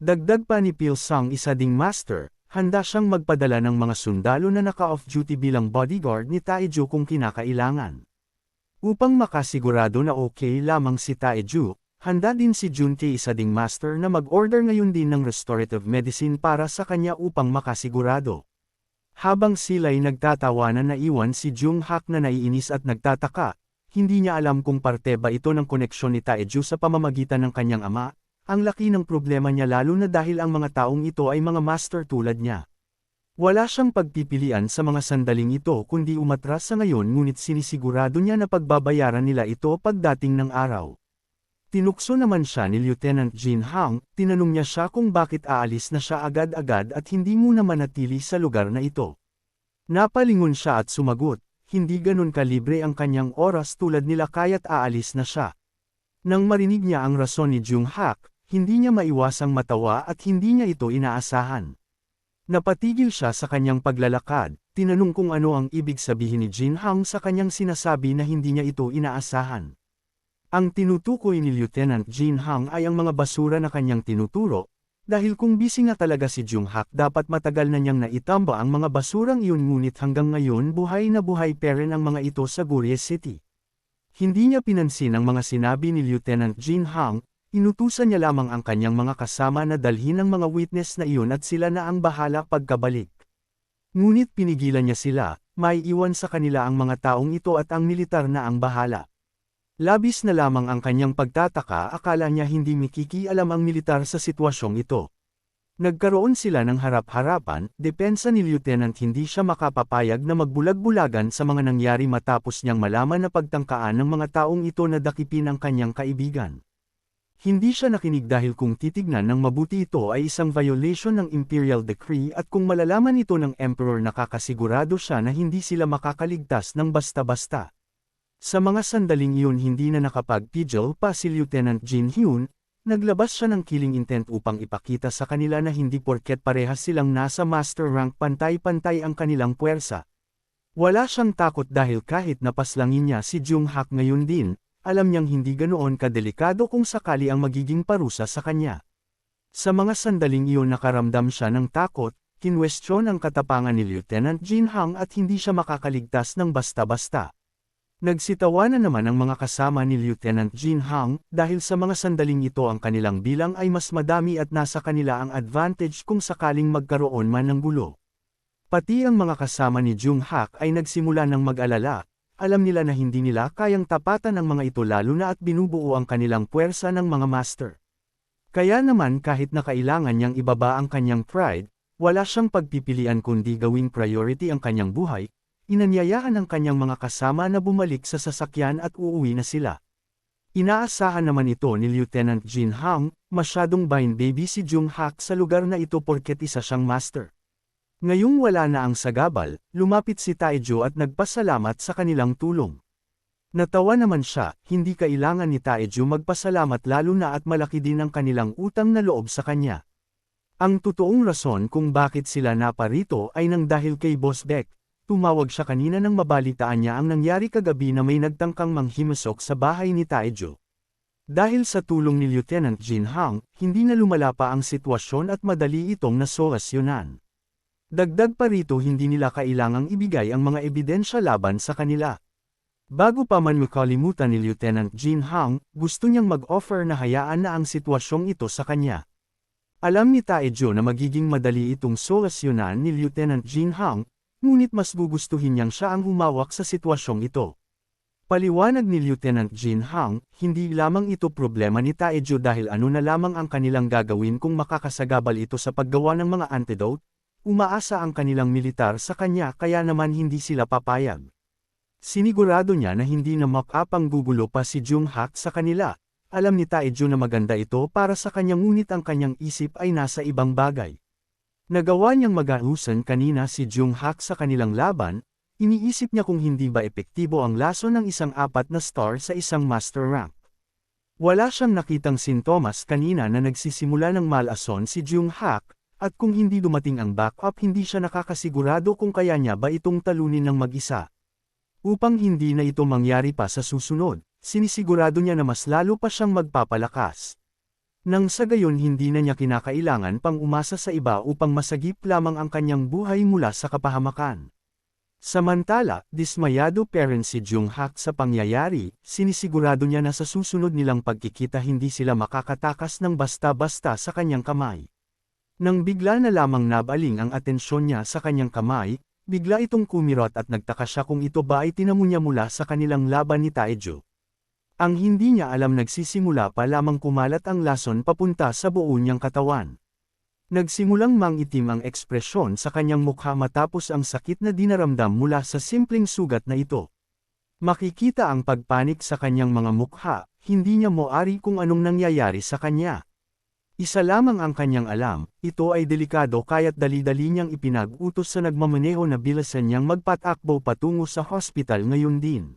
Dagdag pa ni Pilsang isa ding master, handa siyang magpadala ng mga sundalo na naka-off-duty bilang bodyguard ni Taejo kung kinakailangan. Upang makasigurado na okay lamang si Taejo, handa din si Juntae isa ding master na mag-order ngayon din ng restorative medicine para sa kanya upang makasigurado. Habang sila'y nagtatawanan, naiwan si Jung-hak na naiinis at nagtataka, hindi niya alam kung parte ba ito ng koneksyon ni Taejo sa pamamagitan ng kanyang ama. Ang laki ng problema niya lalo na dahil ang mga taong ito ay mga master tulad niya. Wala siyang pagpipilian sa mga sandaling ito kundi umatras sa ngayon, ngunit sinisigurado niya na pagbabayaran nila ito pagdating ng araw. Tinukso naman siya ni Lieutenant Jin Hang, tinanong niya siya kung bakit aalis na siya agad-agad at hindi muna manatili sa lugar na ito. Napalingon siya at sumagot, hindi ganun kalibre ang kanyang oras tulad nila kaya't aalis na siya. Nang marinig niya ang rason ni Jung-hak, hindi niya maiwasang matawa at hindi niya ito inaasahan. Napatigil siya sa kanyang paglalakad, tinanong kung ano ang ibig sabihin ni Jin Hang sa kanyang sinasabi na hindi niya ito inaasahan. Ang tinutukoy ni Lieutenant Jin Hang ay ang mga basura na kanyang tinuturo, dahil kung busy nga talaga si Jung-hak dapat matagal na niyang naitamba ang mga basurang iyon, ngunit hanggang ngayon buhay na buhay pa rin ang mga ito sa Goryeo City. Hindi niya pinansin ang mga sinabi ni Lieutenant Jin Hang, inutusan niya lamang ang kanyang mga kasama na dalhin ang mga witness na iyon at sila na ang bahala pagkabalik. Ngunit pinigilan niya sila, may iwan sa kanila ang mga taong ito at ang militar na ang bahala. Labis na lamang ang kanyang pagtataka, akala niya hindi makikialam ang militar sa sitwasyong ito. Nagkaroon sila ng harap-harapan, depensa ni Lieutenant hindi siya makapapayag na magbulag-bulagan sa mga nangyari matapos niyang malaman na pagtangkaan ng mga taong ito na dakipin ang kanyang kaibigan. Hindi siya nakinig dahil kung titignan ng mabuti ito ay isang violation ng Imperial Decree at kung malalaman ito ng Emperor nakakasigurado siya na hindi sila makakaligtas ng basta-basta. Sa mga sandaling iyon hindi na nakapag-pigil pa si Lieutenant Jin Hyun, naglabas siya ng killing intent upang ipakita sa kanila na hindi porket parehas silang nasa master rank pantay-pantay ang kanilang puwersa. Wala siyang takot dahil kahit napaslangin niya si Jung-hak ngayon din, alam niyang hindi ganoon kadelikado kung sakali ang magiging parusa sa kanya. Sa mga sandaling iyon nakaramdam siya ng takot, kinwestiyon ang katapangan ni Lieutenant Jin Hang at hindi siya makakaligtas ng basta-basta. Nagsitawanan naman ang mga kasama ni Lieutenant Jin Hang, dahil sa mga sandaling ito ang kanilang bilang ay mas madami at nasa kanila ang advantage kung sakaling magkaroon man ng gulo. Pati ang mga kasama ni Jung-hak ay nagsimula ng mag-alala, alam nila na hindi nila kayang tapatan ang mga ito lalo na at binubuo ang kanilang puwersa ng mga master. Kaya naman kahit na kailangan niyang ibaba ang kanyang pride, wala siyang pagpipilian kundi gawing priority ang kanyang buhay. Inanyayaan ang kanyang mga kasama na bumalik sa sasakyan at uuwi na sila. Inaasahan naman ito ni Lieutenant Jin Hang, masyadong behind baby si Jung-hak sa lugar na ito porket isa siyang master. Ngayong wala na ang sagabal, lumapit si Taejo at nagpasalamat sa kanilang tulong. Natawa naman siya, hindi kailangan ni Taejo magpasalamat lalo na at malaki din ang kanilang utang na loob sa kanya. Ang totoong rason kung bakit sila naparito ay nang dahil kay Boss Beck. Tumawag siya kanina nang mabalitaan niya ang nangyari kagabi na may nagtangkang manghimasok sa bahay ni Taejo. Dahil sa tulong ni Lieutenant Jin Hang, hindi na lumala pa ang sitwasyon at madali itong nasolusyonan. Dagdag pa rito hindi nila kailangang ibigay ang mga ebidensya laban sa kanila. Bago pa man makalimutan ni Lieutenant Jin Hang, gusto niyang mag-offer na hayaan na ang sitwasyong ito sa kanya. Alam ni Taejo na magiging madali itong solusyonan ni Lieutenant Jin Hang, ngunit mas gugustuhin niyang siya ang humawak sa sitwasyong ito. Paliwanag ni Lieutenant Jin Hang, hindi lamang ito problema ni Taejo dahil ano na lamang ang kanilang gagawin kung makakasagabal ito sa paggawa ng mga antidote, umaasa ang kanilang militar sa kanya kaya naman hindi sila papayag. Sinigurado niya na hindi na makapanggugulo pa si Jung-hak sa kanila, alam ni Taejo na maganda ito para sa kanya ngunit ang kanyang isip ay nasa ibang bagay. Nagawa niyang mag-ausan kanina si Jung-hak sa kanilang laban, iniisip niya kung hindi ba epektibo ang laso ng isang 4 na star sa isang master rank. Wala siyang nakitang sintomas kanina na nagsisimula ng malason si Jung-hak, at kung hindi dumating ang backup hindi siya nakakasigurado kung kaya niya ba itong talunin ng mag-isa. Upang hindi na ito mangyari pa sa susunod, sinisigurado niya na mas lalo pa siyang magpapalakas. Nang sa gayon hindi na niya kinakailangan pang umasa sa iba upang masagip lamang ang kanyang buhay mula sa kapahamakan. Samantala, dismayado parent si Jung-hak sa pangyayari, sinisigurado niya na sa susunod nilang pagkikita hindi sila makakatakas ng basta-basta sa kanyang kamay. Nang bigla na lamang nabaling ang atensyon niya sa kanyang kamay, bigla itong kumirot at nagtaka siya kung ito ba ay tinamo niya mula sa kanilang laban ni Taejo. Ang hindi niya alam nagsisimula pa lamang kumalat ang lason papunta sa buo niyang katawan. Nagsimulang mangitim ang ekspresyon sa kanyang mukha matapos ang sakit na dinaramdam mula sa simpleng sugat na ito. Makikita ang pagpanik sa kanyang mga mukha, hindi niya moari kung anong nangyayari sa kanya. Isa lamang ang kanyang alam, ito ay delikado kaya't dali-dali niyang ipinag-utos sa nagmamaneho na bilisan niyang magpatakbo patungo sa hospital ngayon din.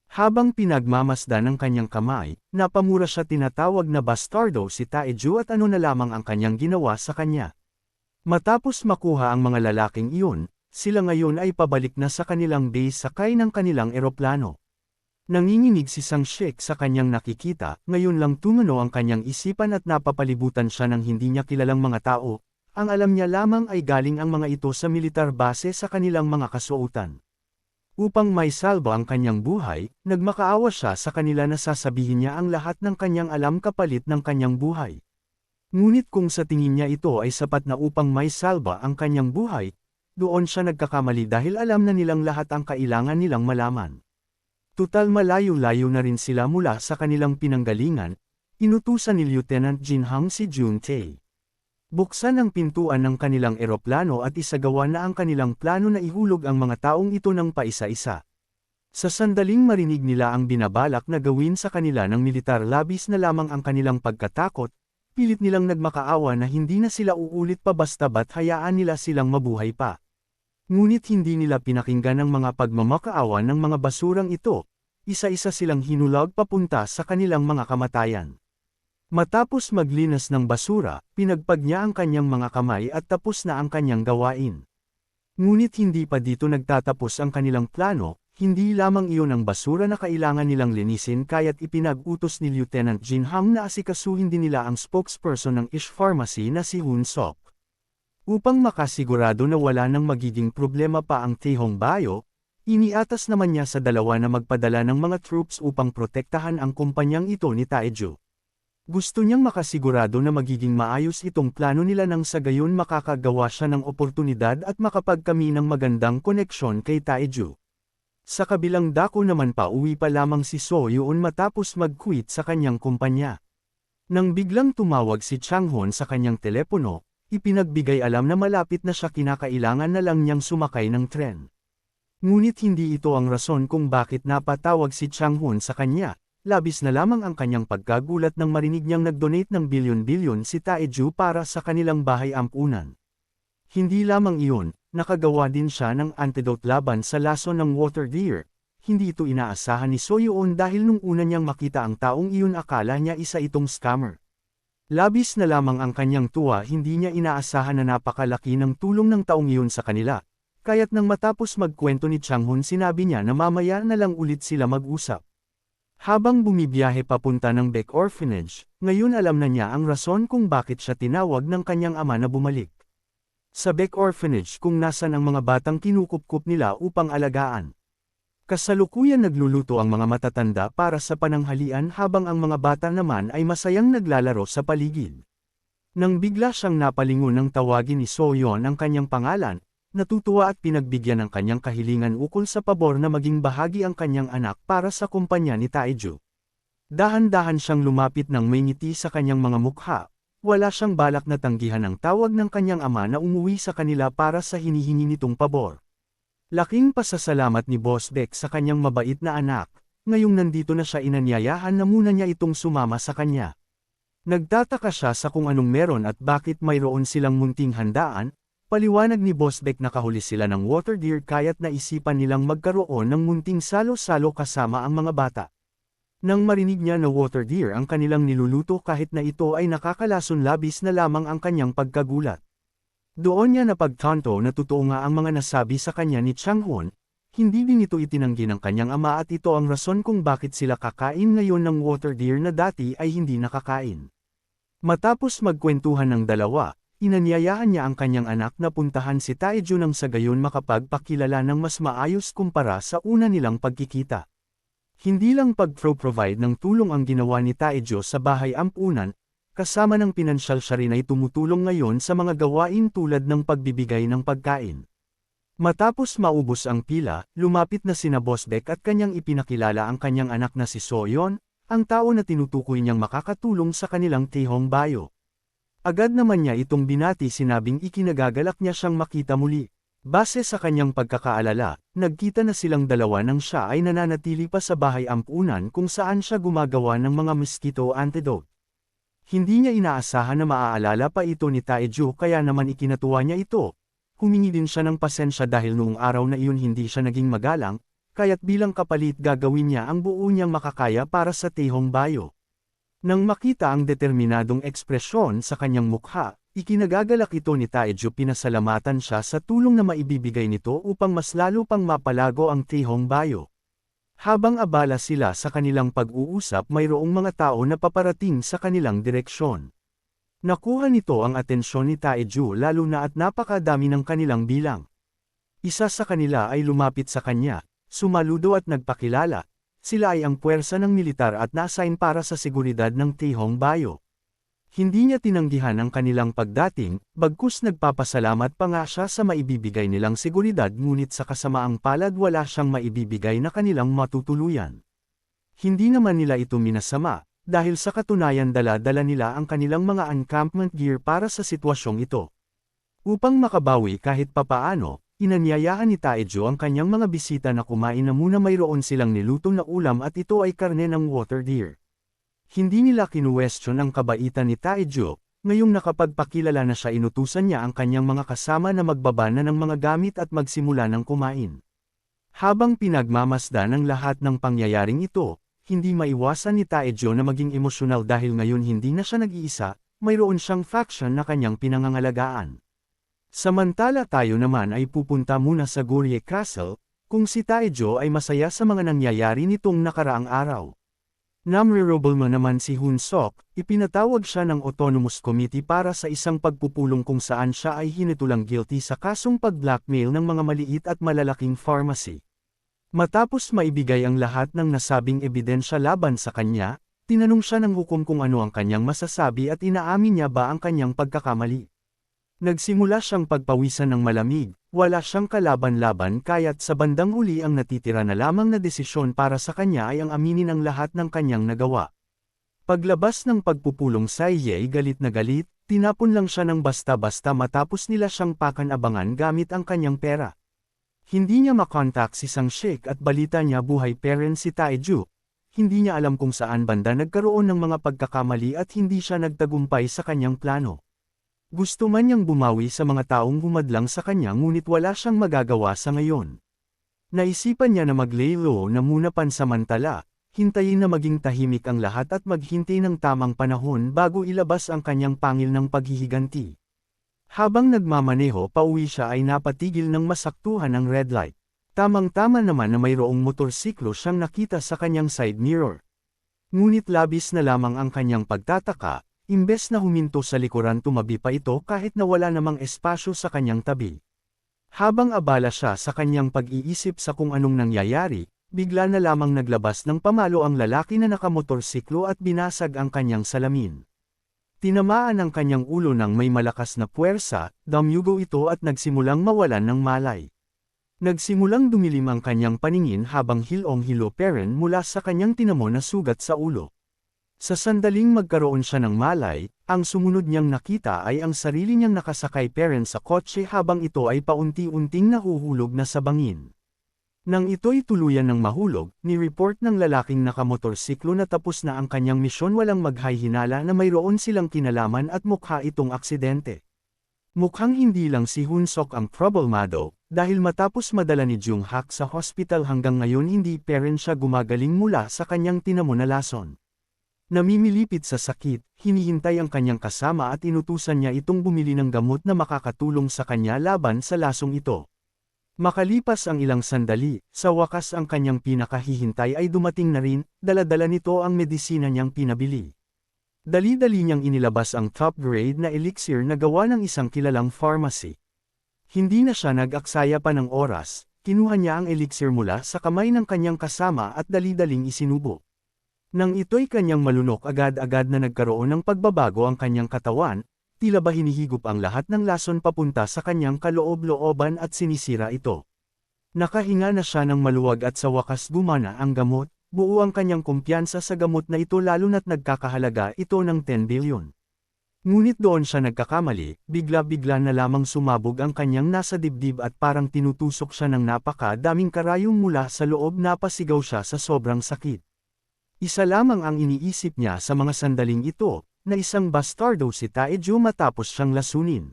Habang pinagmamasdan ng kanyang kamay, napamura siya tinatawag na bastardo si Taejo at ano na lamang ang kanyang ginawa sa kanya. Matapos makuha ang mga lalaking iyon, sila ngayon ay pabalik na sa kanilang base sakay ng kanilang eroplano. Nanginginig si Sang Shek sa kanyang nakikita, ngayon lang tumano ang kanyang isipan at napapalibutan siya ng hindi niya kilalang mga tao, ang alam niya lamang ay galing ang mga ito sa militar base sa kanilang mga kasuotan. Upang may salba ang kanyang buhay, nagmakaawa siya sa kanila na sasabihin niya ang lahat ng kanyang alam kapalit ng kanyang buhay. Ngunit kung sa tingin niya ito ay sapat na upang may salba ang kanyang buhay, doon siya nagkakamali dahil alam na nilang lahat ang kailangan nilang malaman. Tutal malayo-layo na rin sila mula sa kanilang pinanggalingan, inutusan ni Lieutenant Jinhang si Jun-tae. Buksan ang pintuan ng kanilang eroplano at isagawa na ang kanilang plano na ihulog ang mga taong ito ng paisa-isa. Sa sandaling marinig nila ang binabalak na gawin sa kanila ng militar labis na lamang ang kanilang pagkatakot, pilit nilang nagmakaawa na hindi na sila uulit pa basta't hayaan nila silang mabuhay pa. Ngunit hindi nila pinakinggan ang mga pagmamakaawa ng mga basurang ito, isa-isa silang hinulag papunta sa kanilang mga kamatayan. Matapos maglinas ng basura, pinagpag niya ang kanyang mga kamay at tapos na ang kanyang gawain. Ngunit hindi pa dito nagtatapos ang kanilang plano, hindi lamang iyon ang basura na kailangan nilang linisin kaya't ipinag-utos ni Lieutenant Jinhang na asikasuhin din nila ang spokesperson ng Ish Pharmacy na si Hun Sok. Upang makasigurado na wala nang magiging problema pa ang Taehong Bio, iniatas naman niya sa dalawa na magpadala ng mga troops upang protektahan ang kumpanyang ito ni Taejo. Gusto niyang makasigurado na magiging maayos itong plano nila nang sa gayon makakagawa siya ng oportunidad at makapagkami ng magandang koneksyon kay Taejo. Sa kabilang dako naman pauwi pa lamang si So Yoon matapos mag-quit sa kanyang kumpanya. Nang biglang tumawag si Changhon sa kanyang telepono, ipinagbigay alam na malapit na siya kinakailangan na lang niyang sumakay ng tren. Ngunit hindi ito ang rason kung bakit napatawag si Changhon sa kanya. Labis na lamang ang kanyang pagkagulat nang marinig niyang nag-donate ng bilyon-bilyon si Taejo para sa kanilang bahay ampunan. Hindi lamang iyon, nakagawa din siya ng antidote laban sa lason ng water deer. Hindi ito inaasahan ni So Yoon dahil nung una niyang makita ang taong iyon akala niya isa itong scammer. Labis na lamang ang kanyang tuwa hindi niya inaasahan na napakalaki ng tulong ng taong iyon sa kanila. Kaya't nang matapos magkwento ni Changhon sinabi niya na mamaya na lang ulit sila mag-usap. Habang bumibiyahe papunta ng Beck Orphanage, ngayon alam na niya ang rason kung bakit siya tinawag ng kanyang ama na bumalik. Sa Beck Orphanage kung nasan ang mga batang kinukupkup nila upang alagaan. Kasalukuyan nagluluto ang mga matatanda para sa pananghalian habang ang mga bata naman ay masayang naglalaro sa paligid. Nang bigla siyang napalingon ng tawagin ni So Yoon ang kanyang pangalan, natutuwa at pinagbigyan ng kanyang kahilingan ukol sa pabor na maging bahagi ang kanyang anak para sa kumpanya ni Taejo. Dahan-dahan siyang lumapit ng may ngiti sa kanyang mga mukha, wala siyang balak na tanggihan ang tawag ng kanyang ama na umuwi sa kanila para sa hinihingi nitong pabor. Laking pasasalamat ni Boss Beck sa kanyang mabait na anak, ngayong nandito na siya inanyayahan na muna niya itong sumama sa kanya. Nagtataka siya sa kung anong meron at bakit mayroon silang munting handaan. Paliwanag ni Boss Beck na kahuli sila ng water deer kaya't naisipan nilang magkaroon ng munting salo-salo kasama ang mga bata. Nang marinig niya na water deer ang kanilang niluluto kahit na ito ay nakakalason labis na lamang ang kanyang pagkagulat. Doon niya napagtanto na totoo nga ang mga nasabi sa kanya ni Changhon, hindi din ito itinanggi ng kanyang ama at ito ang rason kung bakit sila kakain ngayon ng water deer na dati ay hindi nakakain. Matapos magkwentuhan ng dalawa, inanyayahan niya ang kanyang anak na puntahan si Taejo nang sa gayon makapagpakilala ng mas maayos kumpara sa una nilang pagkikita. Hindi lang pag-provide ng tulong ang ginawa ni Taejo sa bahay ampunan, kasama ng pinansyal siya rin ay tumutulong ngayon sa mga gawain tulad ng pagbibigay ng pagkain. Matapos maubos ang pila, lumapit na sina Bosbek at kanyang ipinakilala ang kanyang anak na si Soyeon, ang tao na tinutukoy niyang makakatulong sa kanilang Taehong Bayo. Agad naman niya itong binati, sinabing ikinagagalak niya siyang makita muli. Base sa kanyang pagkakaalala, nagkita na silang dalawa nang siya ay nananatili pa sa bahay ampunan kung saan siya gumagawa ng mga mosquito antidote. Hindi niya inaasahan na maaalala pa ito ni Taejo kaya naman ikinatuwa niya ito. Humingi din siya ng pasensya dahil noong araw na iyon hindi siya naging magalang, kaya't bilang kapalit gagawin niya ang buo niyang makakaya para sa Taehong Bayo. Nang makita ang determinadong ekspresyon sa kanyang mukha, ikinagagalak ito ni Taejo, pinasalamatan siya sa tulong na maibibigay nito upang mas lalo pang mapalago ang Taehong Bayo. Habang abala sila sa kanilang pag-uusap, mayroong mga tao na paparating sa kanilang direksyon. Nakuha nito ang atensyon ni Taejo lalo na at napakadami ng kanilang bilang. Isa sa kanila ay lumapit sa kanya, sumaludo at nagpakilala. Sila ay ang puwersa ng militar at na-assign para sa seguridad ng Taehong Bayo. Hindi niya tinanggihan ang kanilang pagdating, bagkus nagpapasalamat pa nga siya sa maibibigay nilang seguridad, ngunit sa kasamaang palad wala siyang maibibigay na kanilang matutuluyan. Hindi naman nila ito minasama, dahil sa katunayan dala-dala nila ang kanilang mga encampment gear para sa sitwasyong ito. Upang makabawi kahit papaano, inanyayahan ni Taejo ang kanyang mga bisita na kumain na muna. Mayroon silang nilutong na ulam at ito ay karne ng water deer. Hindi nila kinuwestiyon ang kabaitan ni Taejo, ngayong nakapagpakilala na siya, inutusan niya ang kanyang mga kasama na magbaba na ng mga gamit at magsimula ng kumain. Habang pinagmamasdan ang lahat ng pangyayaring ito, hindi maiwasan ni Taejo na maging emosyonal dahil ngayon hindi na siya nag-iisa, mayroon siyang faction na kanyang pinangangalagaan. Samantala tayo naman ay pupunta muna sa Goryeo Castle, kung si Taejo ay masaya sa mga nangyayari nitong nakaraang araw. Namre-rebel mo naman si Hoon Sok, ipinatawag siya ng Autonomous Committee para sa isang pagpupulong kung saan siya ay hinitulang guilty sa kasong pag-blackmail ng mga maliit at malalaking pharmacy. Matapos maibigay ang lahat ng nasabing ebidensya laban sa kanya, tinanong siya ng hukom kung ano ang kanyang masasabi at inaamin niya ba ang kanyang pagkakamali. Nagsimula siyang pagpawisan ng malamig, wala siyang kalaban-laban, kaya't sa bandang huli ang natitira na lamang na desisyon para sa kanya ay ang aminin ang lahat ng kanyang nagawa. Paglabas ng pagpupulong sa Ye, galit na galit, tinapon lang siya ng basta-basta matapos nila siyang pakan-abangan gamit ang kanyang pera. Hindi niya makontak si Sang Shik at balita niya buhay pa rin si Taejo. Hindi niya alam kung saan banda nagkaroon ng mga pagkakamali at hindi siya nagtagumpay sa kanyang plano. Gusto man niyang bumawi sa mga taong humadlang sa kanya, ngunit wala siyang magagawa sa ngayon. Naisipan niya na mag-lay low na muna pansamantala, hintayin na maging tahimik ang lahat at maghintay ng tamang panahon bago ilabas ang kanyang pangil ng paghihiganti. Habang nagmamaneho pauwi siya ay napatigil ng masaktuhan ng red light. Tamang-tama naman na mayroong motorsiklo siyang nakita sa kanyang side mirror. Ngunit labis na lamang ang kanyang pagtataka. Imbes na huminto sa likuran, tumabi pa ito kahit na wala namang espasyo sa kanyang tabi. Habang abala siya sa kanyang pag-iisip sa kung anong nangyayari, bigla na lamang naglabas ng pamalo ang lalaki na nakamotorsiklo at binasag ang kanyang salamin. Tinamaan ang kanyang ulo ng may malakas na puwersa, damyugo ito at nagsimulang mawalan ng malay. Nagsimulang dumilim ang kanyang paningin habang hilong-hilo pa rin mula sa kanyang tinamo na sugat sa ulo. Sa sandaling magkaroon siya ng malay, ang sumunod niyang nakita ay ang sarili niyang nakasakay pa rin sa kotse habang ito ay paunti-unting nahuhulog na sa bangin. Nang ito'y tuluyan ng mahulog, ni-report ng lalaking nakamotorsiklo na tapos na ang kanyang misyon, walang maghay-hinala na mayroon silang kinalaman at mukha itong aksidente. Mukhang hindi lang si Hoon Sok ang problemado, dahil matapos madala ni Jung Hak sa hospital hanggang ngayon hindi pa rin siya gumagaling mula sa kanyang tinamo na lason. Namimilipit sa sakit, hinihintay ang kanyang kasama at inutusan niya itong bumili ng gamot na makakatulong sa kanya laban sa lasong ito. Makalipas ang ilang sandali, sa wakas ang kanyang pinakahihintay ay dumating na rin, dala-dala nito ang medisina niyang pinabili. Dali-dali niyang inilabas ang top-grade na elixir na gawa ng isang kilalang pharmacy. Hindi na siya nag-aksaya pa ng oras, kinuha niya ang elixir mula sa kamay ng kanyang kasama at dali-daling isinubo. Nang ito'y kanyang malunok agad-agad na nagkaroon ng pagbabago ang kanyang katawan, tila ba hinihigop ang lahat ng lason papunta sa kanyang kaloob-looban at sinisira ito. Nakahinga na siya ng maluwag at sa wakas gumana ang gamot. Buo ang kanyang kumpiyansa sa gamot na ito lalo na't nagkakahalaga ito ng 10 bilyon. Ngunit doon siya nagkakamali, bigla-bigla na lamang sumabog ang kanyang nasa dibdib at parang tinutusok siya ng napakadaming karayong mula sa loob. Napasigaw siya sa sobrang sakit. Isa lamang ang iniisip niya sa mga sandaling ito, na isang bastardo si Taeju matapos siyang lasunin.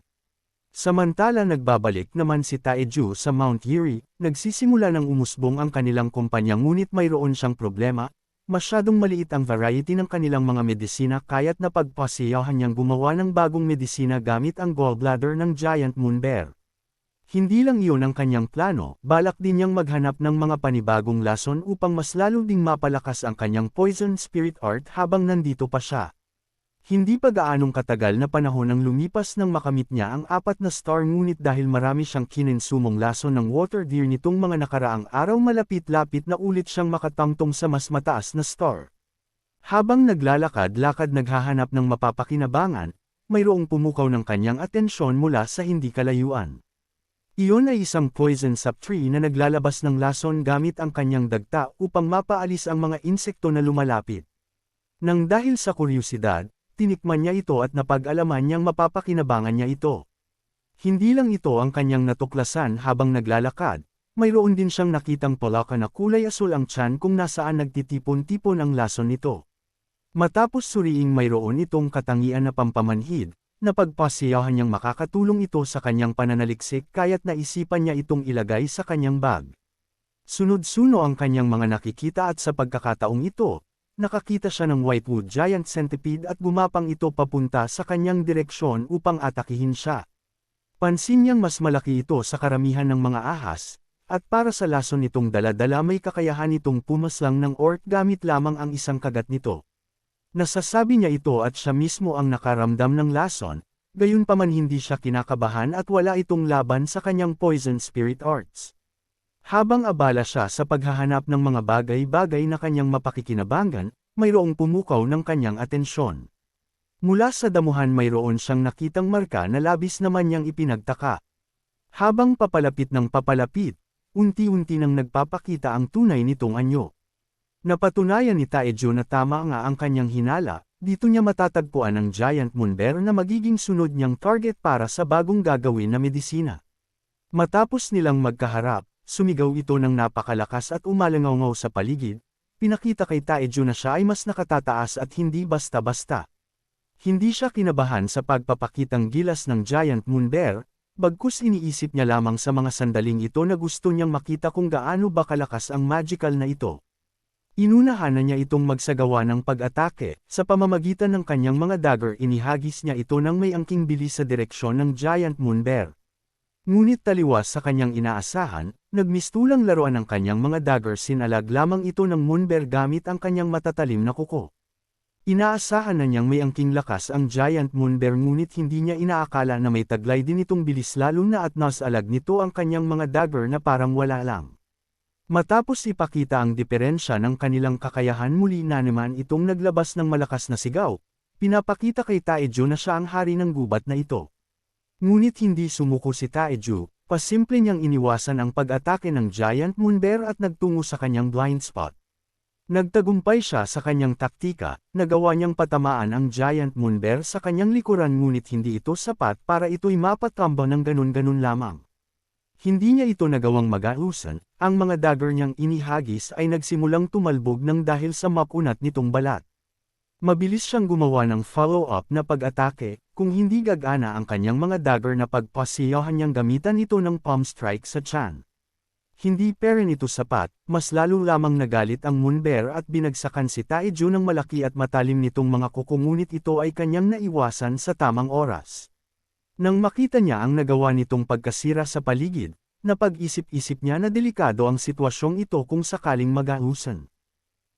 Samantala nagbabalik naman si Taeju sa Mount Yuri, nagsisimula ng umusbong ang kanilang kumpanya ngunit mayroon siyang problema, masyadong maliit ang variety ng kanilang mga medisina kaya't napagpasiyahan niyang gumawa ng bagong medisina gamit ang gallbladder ng Giant Moon Bear. Hindi lang iyon ang kanyang plano, balak din niyang maghanap ng mga panibagong lason upang mas lalo ding mapalakas ang kanyang poison spirit art habang nandito pa siya. Hindi pa gaanong katagal na panahon ang lumipas nang makamit niya ang 4 na star ngunit dahil marami siyang kinensumong lason ng water deer nitong mga nakaraang araw malapit-lapit na ulit siyang makatangtong sa mas mataas na star. Habang naglalakad-lakad naghahanap ng mapapakinabangan, mayroong pumukaw ng kanyang atensyon mula sa hindi kalayuan. Iyon ay isang poison sap tree na naglalabas ng lason gamit ang kanyang dagta upang mapaalis ang mga insekto na lumalapit. Nang dahil sa kuryosidad, tinikman niya ito at napag-alaman niyang mapapakinabangan niya ito. Hindi lang ito ang kanyang natuklasan habang naglalakad, mayroon din siyang nakitang palaka na kulay asul ang tiyan kung nasaan nagtitipon-tipon ang lason nito. Matapos suriing mayroon itong katangian na pampamanhid, napagpasiyahan niyang makakatulong ito sa kanyang pananaliksik kaya't naisipan niya itong ilagay sa kanyang bag. Sunod-suno ang kanyang mga nakikita at sa pagkakataong ito, nakakita siya ng Whitewood Giant Centipede at gumapang ito papunta sa kanyang direksyon upang atakihin siya. Pansin niyang mas malaki ito sa karamihan ng mga ahas, at para sa lason nitong dala-dala may kakayahan itong pumaslang ng orc gamit lamang ang isang kagat nito. Nasasabi niya ito at siya mismo ang nakaramdam ng lason, gayunpaman hindi siya kinakabahan at wala itong laban sa kanyang poison spirit arts. Habang abala siya sa paghahanap ng mga bagay-bagay na kanyang mapakikinabangan, mayroong pumukaw ng kanyang atensyon. Mula sa damuhan mayroon siyang nakitang marka na labis naman niyang ipinagtaka. Habang papalapit ng papalapit, unti-unti nang nagpapakita ang tunay nitong anyo. Napatunayan ni Taeju na tama nga ang kanyang hinala, dito niya matatagpuan ang Giant Moon Bear na magiging sunod niyang target para sa bagong gagawin na medisina. Matapos nilang magkaharap, sumigaw ito ng napakalakas at umalangaw sa paligid, pinakita kay Taeju na siya ay mas nakatataas at hindi basta-basta. Hindi siya kinabahan sa pagpapakitang gilas ng Giant Moon Bear, bagkus iniisip niya lamang sa mga sandaling ito na gusto niyang makita kung gaano ba kalakas ang magical na ito. Inunahan na niya itong magsagawa ng pag-atake, sa pamamagitan ng kanyang mga dagger inihagis niya ito ng may angking bilis sa direksyon ng Giant Moon Bear. Ngunit taliwas sa kanyang inaasahan, nagmistulang laruan ng kanyang mga dagger sinalag lamang ito ng Moon Bear gamit ang kanyang matatalim na kuko. Inaasahan na niyang may angking lakas ang Giant Moon Bear ngunit hindi niya inaakala na may taglay din itong bilis lalo na at nasalag nito ang kanyang mga dagger na parang wala lang. Matapos ipakita ang diferensya ng kanilang kakayahan muli na naman itong naglabas ng malakas na sigaw, pinapakita kay Taeju na siya ang hari ng gubat na ito. Ngunit hindi sumuko si Taeju, pasimple niyang iniwasan ang pag-atake ng Giant Moon Bear at nagtungo sa kanyang blind spot. Nagtagumpay siya sa kanyang taktika, nagawa niyang patamaan ang Giant Moon Bear sa kanyang likuran ngunit hindi ito sapat para ito'y mapatamba ng ganun-ganun lamang. Hindi niya ito nagawang mag-ausan, ang mga dagger niyang inihagis ay nagsimulang tumalbog ng dahil sa mapunat nitong balat. Mabilis siyang gumawa ng follow-up na pag-atake, kung hindi gagana ang kanyang mga dagger na pagpasiyahan niyang gamitan ito ng palm strike sa tiyan. Hindi pa rin ito sapat, mas lalo lamang nagalit ang Moon Bear at binagsakan si Taeju ng malaki at matalim nitong mga kuko ngunit ito ay kanyang naiwasan sa tamang oras. Nang makita niya ang nagawa nitong pagkasira sa paligid, napag-isip-isip niya na delikado ang sitwasyong ito kung sakaling mag-ausan.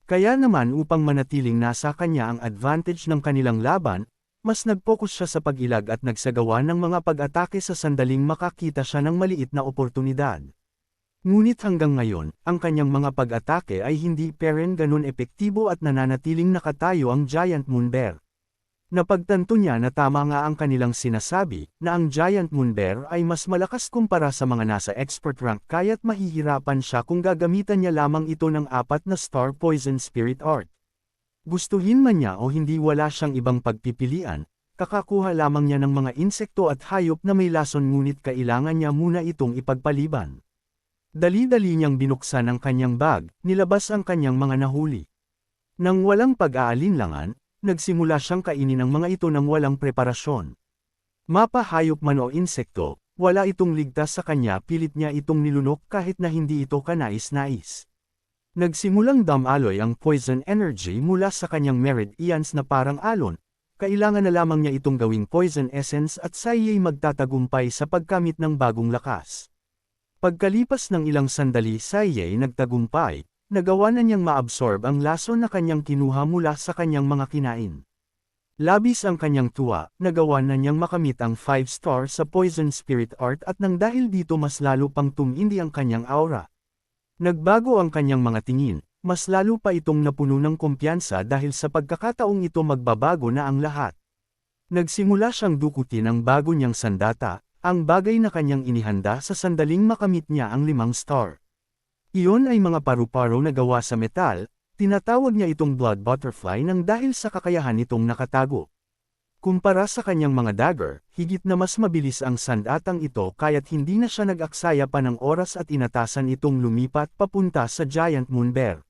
Kaya naman upang manatiling nasa kanya ang advantage ng kanilang laban, mas nag-focus siya sa pag-ilag at nagsagawa ng mga pag-atake sa sandaling makakita siya ng maliit na oportunidad. Ngunit hanggang ngayon, ang kanyang mga pag-atake ay hindi pa rin ganun epektibo at nananatiling nakatayo ang Giant Moon Bear. Napagtanto niya na tama nga ang kanilang sinasabi, na ang Giant Moon Bear ay mas malakas kumpara sa mga nasa expert rank kaya't mahihirapan siya kung gagamitan niya lamang ito ng 4 na Star Poison Spirit Art. Gustuhin man niya o hindi wala siyang ibang pagpipilian, kakakuha lamang niya ng mga insekto at hayop na may lason ngunit kailangan niya muna itong ipagpaliban. Dali-dali niyang binuksan ang kanyang bag, nilabas ang kanyang mga nahuli. Nang walang pag-aalinlangan, nagsimula siyang kainin ang mga ito ng walang preparasyon. Mapa hayop man o insekto, wala itong ligtas sa kanya pilit niya itong nilunok kahit na hindi ito kanais-nais. Nagsimulang damaloy ang poison energy mula sa kanyang merid ions na parang alon, kailangan na lamang niya itong gawing poison essence at siya'y magtatagumpay sa pagkamit ng bagong lakas. Pagkalipas ng ilang sandali siya'y nagtagumpay, nagawa na niyang maabsorb ang lason na kanyang kinuha mula sa kanyang mga kinain. Labis ang kanyang tuwa, nagawa na niyang makamit ang 5-star sa Poison Spirit Art at nang dahil dito mas lalo pang tumindi ang kanyang aura. Nagbago ang kanyang mga tingin, mas lalo pa itong napuno ng kumpiyansa dahil sa pagkakataong ito magbabago na ang lahat. Nagsimula siyang dukutin ang bago niyang sandata, ang bagay na kanyang inihanda sa sandaling makamit niya ang 5 star. Iyon ay mga paru-paro na gawa sa metal, tinatawag niya itong blood butterfly nang dahil sa kakayahan nitong nakatago. Kumpara sa kanyang mga dagger, higit na mas mabilis ang sandatang ito kaya't hindi na siya nag-aksaya pa ng oras at inatasan itong lumipat papunta sa Giant Moon Bear.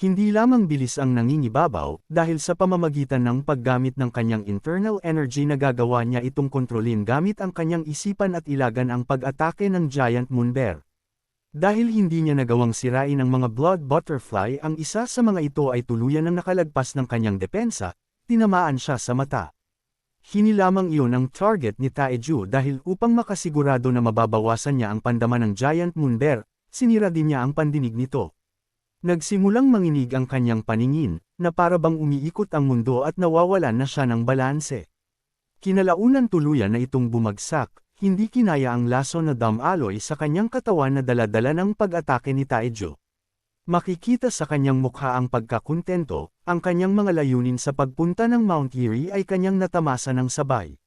Hindi lamang bilis ang nangingibabaw, dahil sa pamamagitan ng paggamit ng kanyang internal energy nagagawa niya itong kontrolin gamit ang kanyang isipan at ilagan ang pag-atake ng Giant Moon Bear. Dahil hindi niya nagawang sirain ang mga blood butterfly ang isa sa mga ito ay tuluyan ng nakalagpas ng kanyang depensa, tinamaan siya sa mata. Hinilamang iyon ang target ni Taeju dahil upang makasigurado na mababawasan niya ang pandaman ng Giant Moon Bear, sinira din niya ang pandinig nito. Nagsimulang manginig ang kanyang paningin, na para bang umiikot ang mundo at nawawalan na siya ng balanse. Kinalaunan tuluyan na itong bumagsak, hindi kinaya ang lason na damaloy sa kanyang katawan na dala-dala ng pag-atake ni Taejo. Makikita sa kanyang mukha ang pagkakontento, ang kanyang mga layunin sa pagpunta ng Mount Eerie ay kanyang natamasa ng sabay.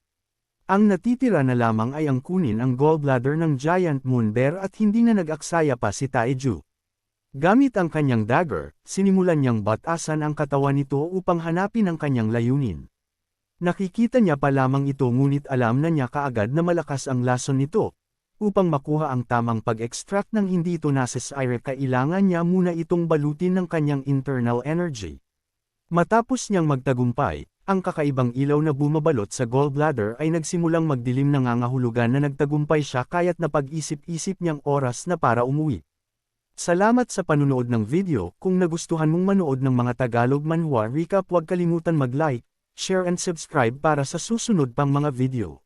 Ang natitira na lamang ay ang kunin ang gallbladder ng Giant Moon Bear at hindi na nag-aksaya pa si Taejo. Gamit ang kanyang dagger, sinimulan niyang batasan ang katawan nito upang hanapin ang kanyang layunin. Nakikita niya pa lamang ito ngunit alam na niya kaagad na malakas ang lason nito. Upang makuha ang tamang pag-extract ng hindi ito necessary kailangan niya muna itong balutin ng kanyang internal energy. Matapos niyang magtagumpay, ang kakaibang ilaw na bumabalot sa gallbladder ay nagsimulang magdilim nangangahulugan na nagtagumpay siya kaya't napag-isip-isip niyang oras na para umuwi. Salamat sa panunood ng video. Kung nagustuhan mong manood ng mga Tagalog manhwa recap huwag kalimutan mag-like, share and subscribe para sa susunod pang mga video.